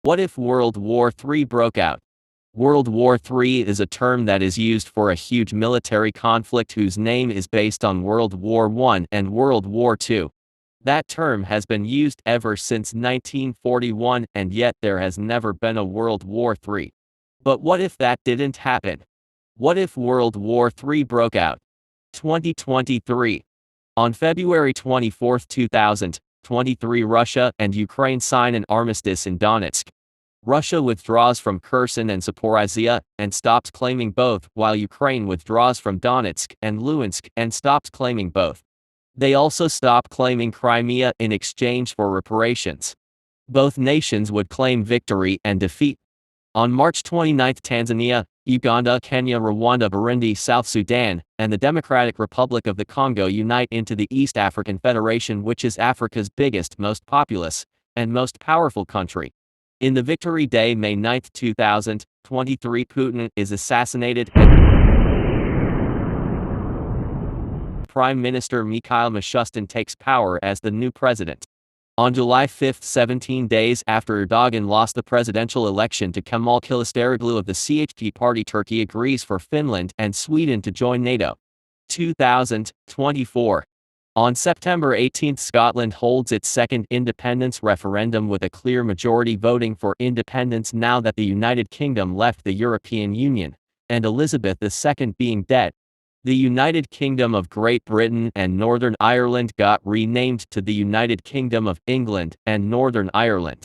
What if World War III broke out? World War III is a term that is used for a huge military conflict whose name is based on World War I and World War II. That term has been used ever since 1941, and yet there has never been a World War III. But what if that didn't happen? What if World War III broke out? 2023. On February 24, 2023, Russia and Ukraine sign an armistice in Donetsk. Russia withdraws from Kherson and Zaporizhia and stops claiming both, while Ukraine withdraws from Donetsk and Luhansk and stops claiming both. They also stop claiming Crimea in exchange for reparations. Both nations would claim victory and defeat. On March 29, Tanzania, Uganda, Kenya, Rwanda, Burundi, South Sudan, and the Democratic Republic of the Congo unite into the East African Federation, which is Africa's biggest, most populous, and most powerful country. In the Victory Day, May 9, 2023, Putin is assassinated and Prime Minister Mikhail Mishustin takes power as the new president. On July 5, 17 days after Erdogan lost the presidential election to Kemal Kılıçdaroğlu of the CHP party, Turkey agrees for Finland and Sweden to join NATO. 2024. On September 18, Scotland holds its second independence referendum with a clear majority voting for independence now that the United Kingdom left the European Union, and Elizabeth II being dead. The United Kingdom of Great Britain and Northern Ireland got renamed to the United Kingdom of England and Northern Ireland.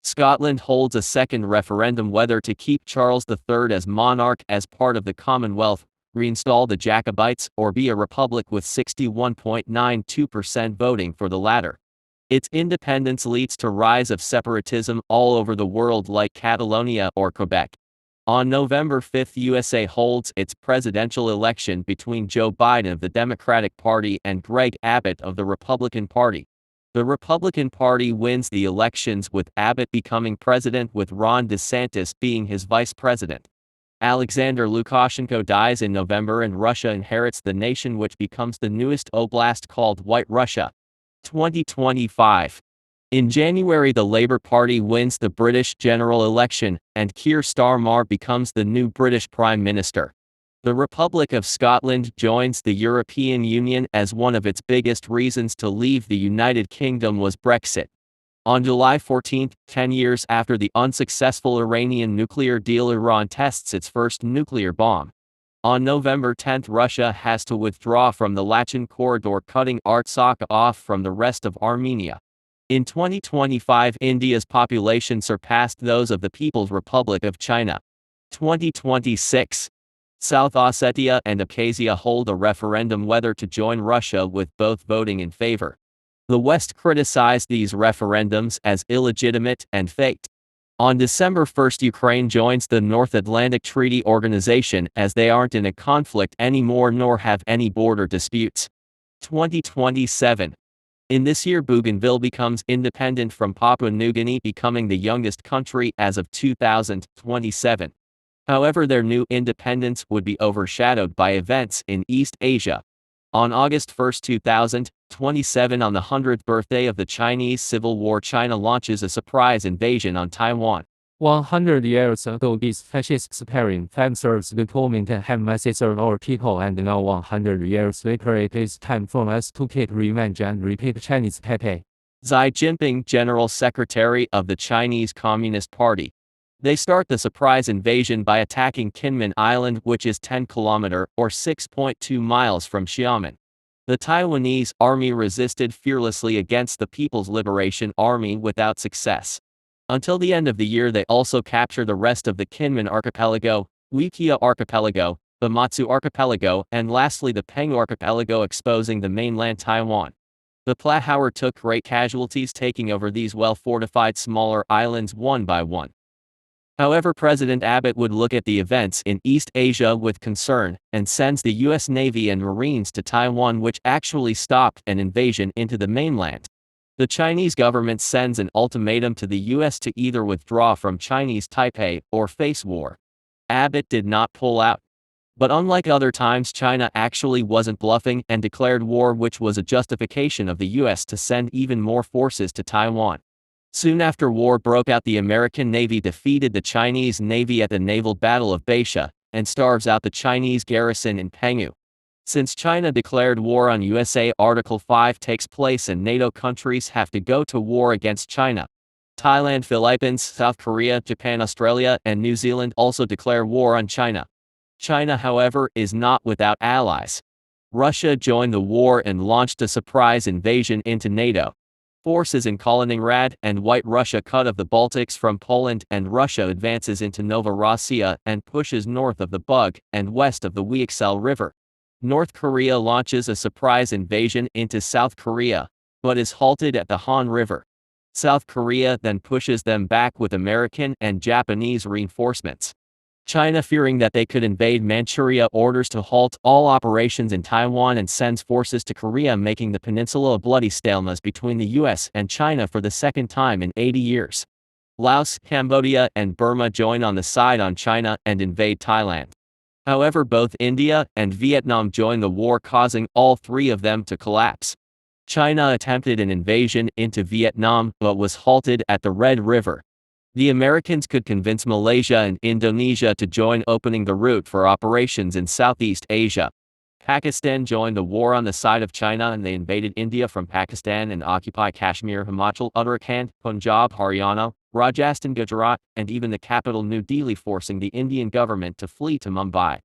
Scotland holds a second referendum whether to keep Charles III as monarch as part of the Commonwealth, reinstall the Jacobites, or be a republic, with 61.92% voting for the latter. Its independence leads to rise of separatism all over the world, like Catalonia or Quebec. On November 5, USA holds its presidential election between Joe Biden of the Democratic Party and Greg Abbott of the Republican Party. The Republican Party wins the elections, with Abbott becoming president with Ron DeSantis being his vice president. Alexander Lukashenko dies in November and Russia inherits the nation, which becomes the newest oblast called White Russia. 2025. In January, the Labour Party wins the British general election, and Keir Starmer becomes the new British Prime Minister. The Republic of Scotland joins the European Union, as one of its biggest reasons to leave the United Kingdom was Brexit. On July 14, 10 years after the unsuccessful Iranian nuclear deal, Iran tests its first nuclear bomb. On November 10, Russia has to withdraw from the Lachin Corridor, cutting Artsakh off from the rest of Armenia. In 2025, India's population surpassed those of the People's Republic of China. 2026. South Ossetia and Abkhazia hold a referendum whether to join Russia, with both voting in favor. The West criticized these referendums as illegitimate and faked. On December 1, Ukraine joins the North Atlantic Treaty Organization, as they aren't in a conflict anymore nor have any border disputes. 2027. In this year, Bougainville becomes independent from Papua New Guinea, becoming the youngest country as of 2027. However, their new independence would be overshadowed by events in East Asia. On August 1, 2027, on the 100th birthday of the Chinese Civil War, China launches a surprise invasion on Taiwan. 100 years ago, this fascist paradigm serves the torment and massacre our people, and now 100 years later, it is time for us to take revenge and repeat Chinese Taipei. Xi Jinping, General Secretary of the Chinese Communist Party. They start the surprise invasion by attacking Kinmen Island, which is 10 km or 6.2 miles from Xiamen. The Taiwanese army resisted fearlessly against the People's Liberation Army without success. Until the end of the year, they also capture the rest of the Kinmen Archipelago, Wikia Archipelago, the Matsu Archipelago, and lastly the Penghu Archipelago, exposing the mainland Taiwan. The Plahauer took great casualties, taking over these well-fortified smaller islands one by one. However, President Abbott would look at the events in East Asia with concern, and sends the U.S. Navy and Marines to Taiwan, which actually stopped an invasion into the mainland. The Chinese government sends an ultimatum to the U.S. to either withdraw from Chinese Taipei or face war. Abbott did not pull out. But unlike other times, China actually wasn't bluffing and declared war, which was a justification of the U.S. to send even more forces to Taiwan. Soon after war broke out, the American Navy defeated the Chinese Navy at the Naval Battle of Baisha, and starves out the Chinese garrison in Penghu. Since China declared war on USA, Article 5 takes place and NATO countries have to go to war against China. Thailand, Philippines, South Korea, Japan, Australia, and New Zealand also declare war on China. China, however, is not without allies. Russia joined the war and launched a surprise invasion into NATO. Forces in Kaliningrad and White Russia cut of the Baltics from Poland, and Russia advances into Novorossiya and pushes north of the Bug and west of the Weichsel River. North Korea launches a surprise invasion into South Korea, but is halted at the Han River. South Korea then pushes them back with American and Japanese reinforcements. China, fearing that they could invade Manchuria, orders to halt all operations in Taiwan and sends forces to Korea, making the peninsula a bloody stalemate between the US and China for the second time in 80 years. Laos, Cambodia, and Burma join on the side on China and invade Thailand. However, both India and Vietnam join the war, causing all three of them to collapse. China attempted an invasion into Vietnam but was halted at the Red River. The Americans could convince Malaysia and Indonesia to join, opening the route for operations in Southeast Asia. Pakistan joined the war on the side of China, and they invaded India from Pakistan and occupy Kashmir, Himachal, Uttarakhand, Punjab, Haryana, Rajasthan, Gujarat, and even the capital New Delhi, forcing the Indian government to flee to Mumbai.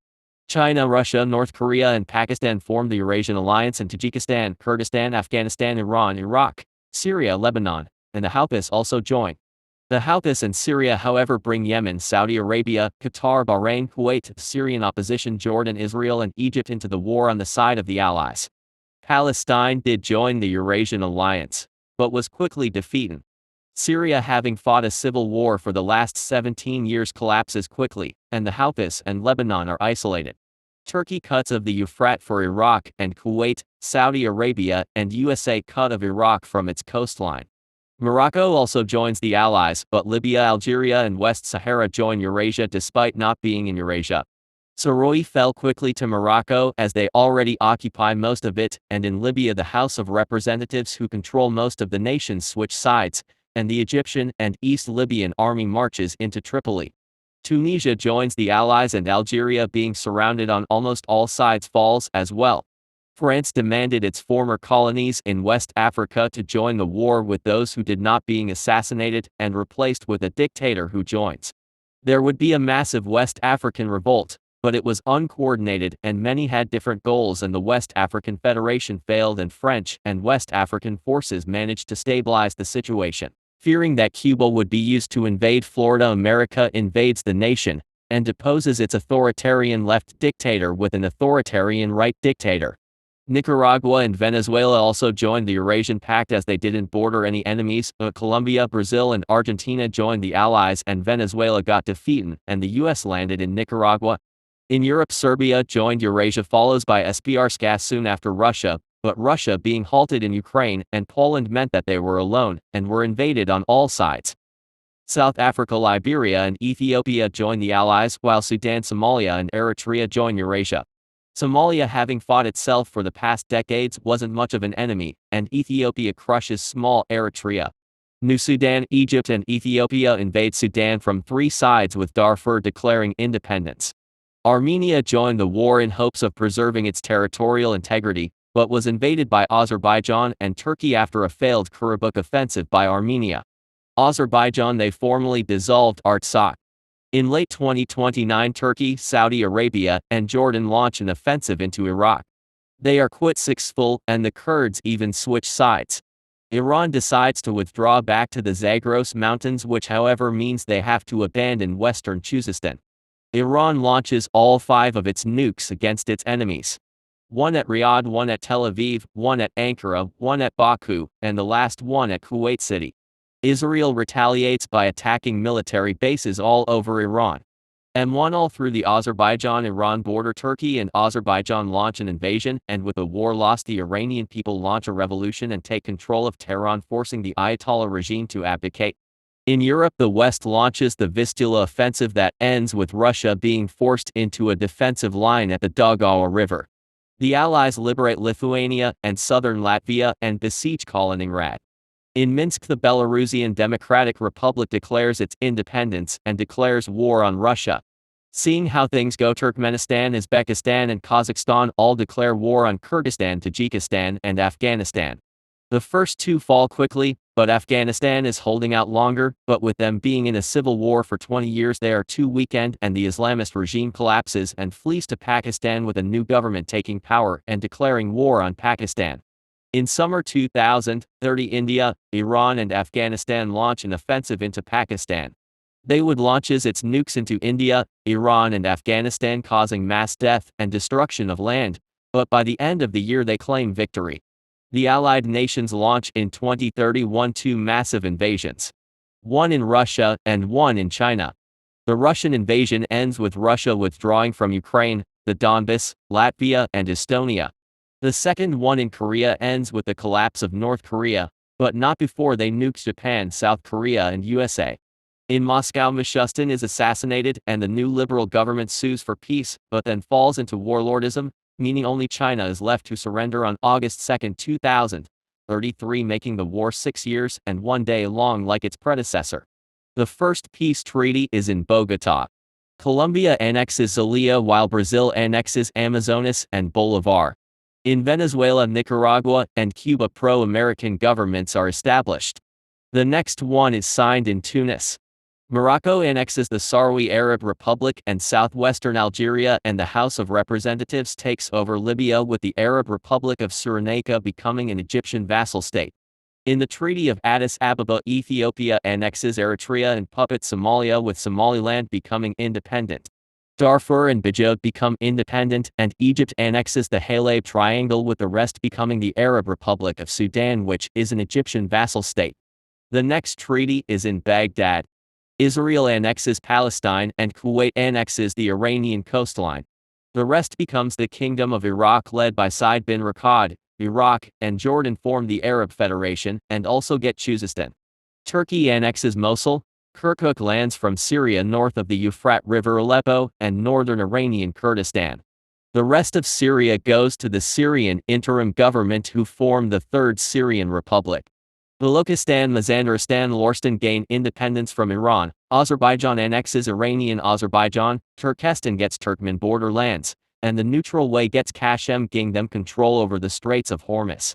China, Russia, North Korea, and Pakistan formed the Eurasian Alliance, and Tajikistan, Kyrgyzstan, Afghanistan, Iran, Iraq, Syria, Lebanon, and the Houthis also joined. The Houthis and Syria, however, bring Yemen, Saudi Arabia, Qatar, Bahrain, Kuwait, Syrian opposition, Jordan, Israel, and Egypt into the war on the side of the Allies. Palestine did join the Eurasian Alliance, but was quickly defeated. Syria, having fought a civil war for the last 17 years, collapses quickly, and the Houthis and Lebanon are isolated. Turkey cuts of the Euphrates for Iraq, and Kuwait, Saudi Arabia, and USA cut of Iraq from its coastline. Morocco also joins the Allies, but Libya, Algeria, and West Sahara join Eurasia despite not being in Eurasia. Soroy fell quickly to Morocco, as they already occupy most of it, and in Libya the House of Representatives, who control most of the nation, switch sides, and the Egyptian and East Libyan army marches into Tripoli. Tunisia joins the Allies, and Algeria, being surrounded on almost all sides, falls as well. France demanded its former colonies in West Africa to join the war with those who did not, being assassinated and replaced with a dictator who joins. There would be a massive West African revolt, but it was uncoordinated and many had different goals, and the West African Federation failed, and French and West African forces managed to stabilize the situation. Fearing that Cuba would be used to invade Florida, America invades the nation and deposes its authoritarian left dictator with an authoritarian right dictator. Nicaragua and Venezuela also joined the Eurasian Pact, as they didn't border any enemies, but Colombia, Brazil, and Argentina joined the Allies, and Venezuela got defeated, and the US landed in Nicaragua. In Europe, Serbia joined Eurasia, followed by SPRSCA soon after Russia, but Russia being halted in Ukraine and Poland meant that they were alone, and were invaded on all sides. South Africa, Liberia, and Ethiopia joined the Allies, while Sudan, Somalia, and Eritrea joined Eurasia. Somalia, having fought itself for the past decades, wasn't much of an enemy, and Ethiopia crushes small Eritrea. New Sudan, Egypt, and Ethiopia invade Sudan from three sides, with Darfur declaring independence. Armenia joined the war in hopes of preserving its territorial integrity, but was invaded by Azerbaijan and Turkey after a failed Karabakh offensive by Armenia. Azerbaijan, they formally dissolved Artsakh. In late 2029, Turkey, Saudi Arabia, and Jordan launch an offensive into Iraq. They are quite successful, and the Kurds even switch sides. Iran decides to withdraw back to the Zagros Mountains, which however means they have to abandon western Khuzestan. Iran launches all 5 of its nukes against its enemies. 1 at Riyadh, 1 at Tel Aviv, 1 at Ankara, 1 at Baku, and the last one at Kuwait City. Israel retaliates by attacking military bases all over Iran. M1 all through the Azerbaijan-Iran border. Turkey and Azerbaijan launch an invasion, and with the war lost, the Iranian people launch a revolution and take control of Tehran, forcing the Ayatollah regime to abdicate. In Europe, the West launches the Vistula offensive that ends with Russia being forced into a defensive line at the Daugava River. The Allies liberate Lithuania and southern Latvia and besiege Kaliningrad. In Minsk, the Belarusian Democratic Republic declares its independence and declares war on Russia. Seeing how things go, Turkmenistan, Uzbekistan, and Kazakhstan all declare war on Kyrgyzstan, Tajikistan, and Afghanistan. The first two fall quickly, but Afghanistan is holding out longer, but with them being in a civil war for 20 years, they are too weakened, and the Islamist regime collapses and flees to Pakistan, with a new government taking power and declaring war on Pakistan. In summer 2030, India, Iran, and Afghanistan launch an offensive into Pakistan. They would launches its nukes into India, Iran, and Afghanistan, causing mass death and destruction of land, but by the end of the year they claim victory. The Allied nations launch in 2031 two massive invasions. One in Russia and one in China. The Russian invasion ends with Russia withdrawing from Ukraine, the Donbass, Latvia, and Estonia. The second one in Korea ends with the collapse of North Korea, but not before they nuke Japan, South Korea, and USA. In Moscow, Mishustin is assassinated and the new liberal government sues for peace, but then falls into warlordism, meaning only China is left to surrender on August 2, 2033, making the war 6 years and 1 day long like its predecessor. The first peace treaty is in Bogotá. Colombia annexes Zulia while Brazil annexes Amazonas and Bolivar. In Venezuela, Nicaragua, and Cuba, pro-American governments are established. The next one is signed in Tunis. Morocco annexes the Sahrawi Arab Republic and southwestern Algeria, and the House of Representatives takes over Libya, with the Arab Republic of Cyrenaica becoming an Egyptian vassal state. In the Treaty of Addis Ababa, Ethiopia annexes Eritrea and puppets Somalia, with Somaliland becoming independent. Darfur and Bajoud become independent, and Egypt annexes the Halab Triangle, with the rest becoming the Arab Republic of Sudan, which is an Egyptian vassal state. The next treaty is in Baghdad. Israel annexes Palestine and Kuwait annexes the Iranian coastline. The rest becomes the Kingdom of Iraq, led by Said bin Raqad. Iraq and Jordan form the Arab Federation and also get Khuzestan. Turkey annexes Mosul. Kirkuk lands from Syria north of the Euphrates River, Aleppo, and northern Iranian Kurdistan. The rest of Syria goes to the Syrian interim government, who form the Third Syrian Republic. Balochistan, Mazandaristan, Lorestan gain independence from Iran. Azerbaijan annexes Iranian Azerbaijan. Turkestan gets Turkmen borderlands, and the neutral way gets Kashem, giving them control over the Straits of Hormuz.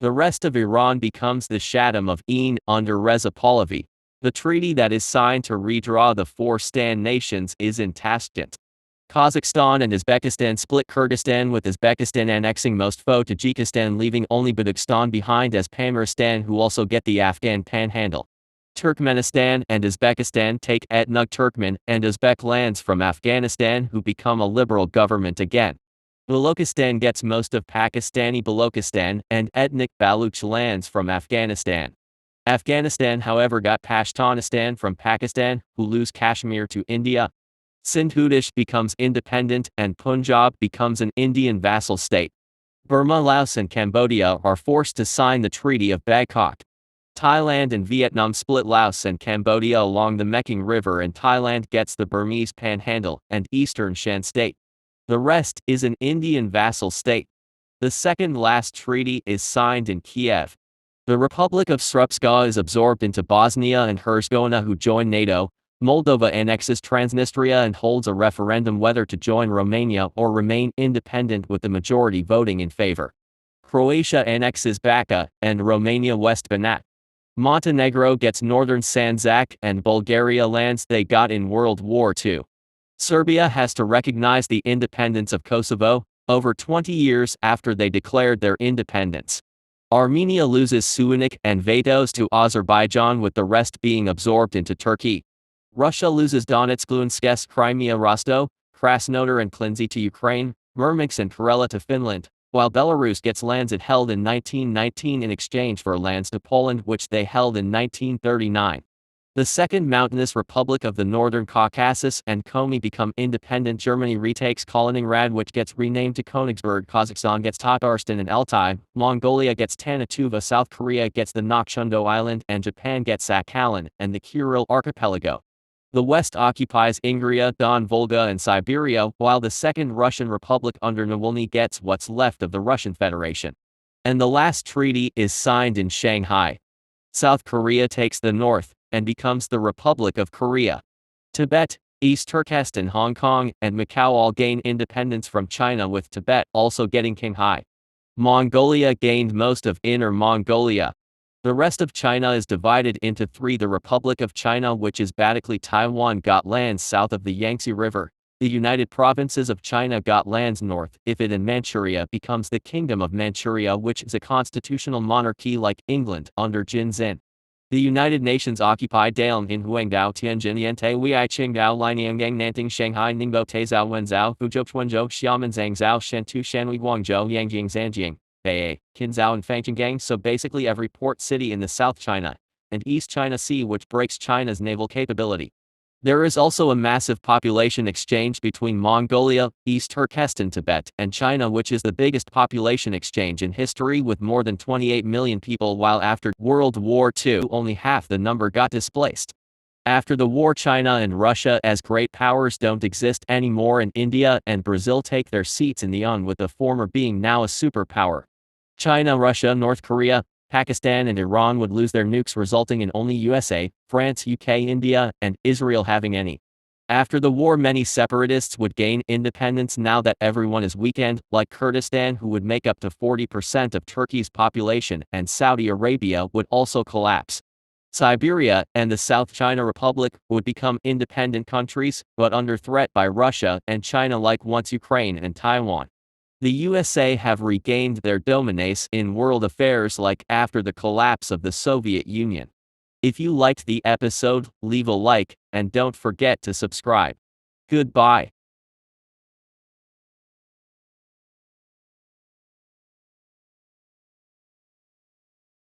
The rest of Iran becomes the Shaddam of Ain under Reza Pahlavi. The treaty that is signed to redraw the four Stan nations is in Tashkent. Kazakhstan and Uzbekistan split Kyrgyzstan, with Uzbekistan annexing most of Tajikistan, leaving only Badakhshan behind as Pamirstan, who also get the Afghan panhandle. Turkmenistan and Uzbekistan take Etnug Turkmen and Uzbek lands from Afghanistan, who become a liberal government again. Balochistan gets most of Pakistani Balochistan and ethnic Baluch lands from Afghanistan. Afghanistan, however, got Pashtunistan from Pakistan, who lose Kashmir to India. Sindh becomes independent and Punjab becomes an Indian vassal state. Burma, Laos, and Cambodia are forced to sign the Treaty of Bangkok. Thailand and Vietnam split Laos and Cambodia along the Mekong River, and Thailand gets the Burmese Panhandle and Eastern Shan State. The rest is an Indian vassal state. The second last treaty is signed in Kiev. The Republic of Srpska is absorbed into Bosnia and Herzegovina, who join NATO. Moldova annexes Transnistria and holds a referendum whether to join Romania or remain independent, with the majority voting in favor. Croatia annexes Bačka and Romania West Banat. Montenegro gets northern Sandžak and Bulgaria lands they got in World War II. Serbia has to recognize the independence of Kosovo, over 20 years after they declared their independence. Armenia loses Suwanik and Vatos to Azerbaijan, with the rest being absorbed into Turkey. Russia loses Donetsk, Luhansk, Crimea, Rostov, Krasnodar, and Klinzy to Ukraine, Murmansk and Karela to Finland, while Belarus gets lands it held in 1919 in exchange for lands to Poland, which they held in 1939. The Second Mountainous Republic of the Northern Caucasus and Komi become independent. Germany retakes Kaliningrad, which gets renamed to Königsberg. Kazakhstan gets Tatarstan and Altai. Mongolia gets Tanatuva. South Korea gets the Nakchundo Island, and Japan gets Sakhalin and the Kuril Archipelago. The West occupies Ingria, Don, Volga, and Siberia, while the Second Russian Republic under Navalny gets what's left of the Russian Federation. And the last treaty is signed in Shanghai. South Korea takes the north, and becomes the Republic of Korea. Tibet, East Turkestan, Hong Kong, and Macau all gain independence from China, with Tibet also getting Qinghai. Mongolia gained most of Inner Mongolia. The rest of China is divided into three. The Republic of China, which is basically Taiwan, got lands south of the Yangtze River. The United Provinces of China got lands north if it, and Manchuria becomes the Kingdom of Manchuria, which is a constitutional monarchy like England under Jinzin. The United Nations occupied Dalian in Huangdao, Tianjin, Yente, Weiai, Qingdao, Lianiangang, Nanting, Shanghai, Ningbo, Taizhou, Wenzhou, Fuzhou, Quanzhou, Xiamen, Zhangzhou, Shantou, Shanhui, Guangzhou, Yangjing, Zhanjiang, Beiyang, Qinzhou, and Fangchenggang. So basically every port city in the South China and East China Sea, which breaks China's naval capability. There is also a massive population exchange between Mongolia, East Turkestan, Tibet, and China, which is the biggest population exchange in history with more than 28 million people, while after World War II only half the number got displaced. After the war, China and Russia as great powers don't exist anymore, and India and Brazil take their seats in the UN, with the former being now a superpower. China, Russia, North Korea, Pakistan, and Iran would lose their nukes, resulting in only USA, France, UK, India, and Israel having any. After the war, many separatists would gain independence now that everyone is weakened, like Kurdistan, who would make up to 40% of Turkey's population, and Saudi Arabia would also collapse. Siberia and the South China Republic would become independent countries, but under threat by Russia and China, like once Ukraine and Taiwan. The USA have regained their dominance in world affairs like after the collapse of the Soviet Union. If you liked the episode, leave a like, and don't forget to subscribe. Goodbye.